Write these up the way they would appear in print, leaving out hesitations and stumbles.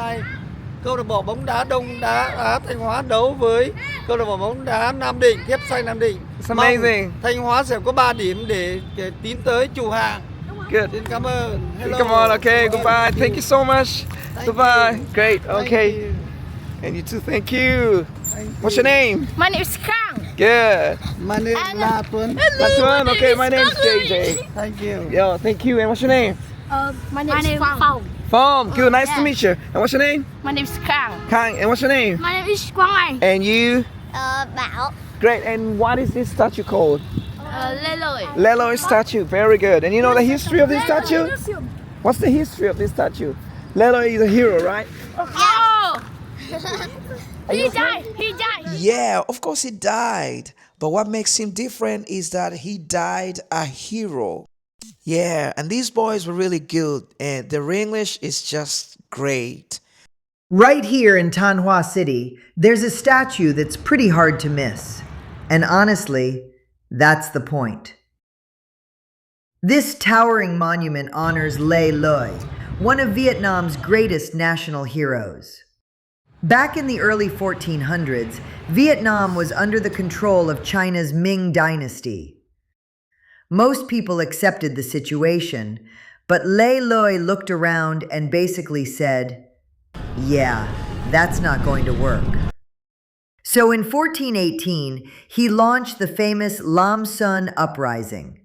nay câu lạc bộ bóng đá Đông đá Á Thanh Hóa đấu với câu lạc bộ bóng đá Nam Định, Thép Xanh Nam Định. It's amazing. Thanh Hóa sẽ có 3 điểm để tiến tới chủ hạng. Good. Xin cảm ơn. Hello. Come on, okay, goodbye. Thank you so much. Goodbye. Great, okay. Thank you. And you too, thank you. Thank What's your name? My name is Kang. Good. My name is La Tuấn. That's one. Okay, my name's JJ. Thank you. Yo, thank you. And what's your name? My name is Phong. Phong. Good, nice to meet you. And what's your name? My name is Kang. Kang. And what's your name? My name is Quang Anh. And you? Bảo. Great. And what is this statue called? Lê Lợi. Lê Lợi statue. Very good. And you know the history of this statue? What's the history of this statue? Lê Lợi is a hero, right? Oh! He died. He died. Yeah, of course he died. But what makes him different is that he died a hero. Yeah, and these boys were really good, and their English is just great. Right here in Thanh Hoa City, there's a statue that's pretty hard to miss. And honestly, that's the point. This towering monument honors Lê Lợi, one of Vietnam's greatest national heroes. Back in the early 1400s, Vietnam was under the control of China's Ming dynasty. Most people accepted the situation, but Lê Lợi looked around and basically said, yeah, that's not going to work. So in 1418, he launched the famous Lam Sơn uprising.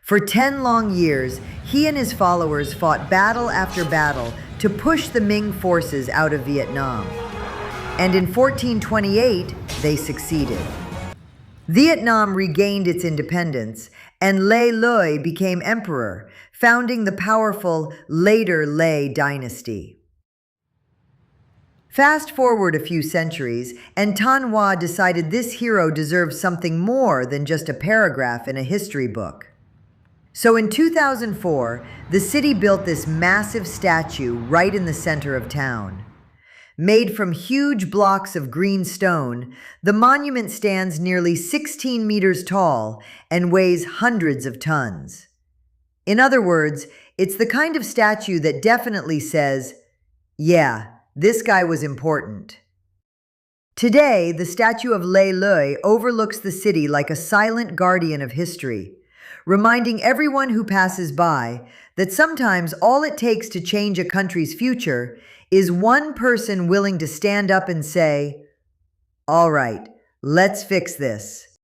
For 10 long years, he and his followers fought battle after battle to push the Ming forces out of Vietnam. And in 1428, they succeeded. Vietnam regained its independence, and Lê Lợi became emperor, founding the powerful later Lê dynasty. Fast forward a few centuries, and Thanh Hoa decided this hero deserved something more than just a paragraph in a history book. So in 2004, the city built this massive statue right in the center of town. Made from huge blocks of green stone, the monument stands nearly 16 meters tall and weighs hundreds of tons. In other words, it's the kind of statue that definitely says, yeah, this guy was important. Today, the statue of Lê Lợi overlooks the city like a silent guardian of history, reminding everyone who passes by that sometimes all it takes to change a country's future is one person willing to stand up and say, all right, let's fix this.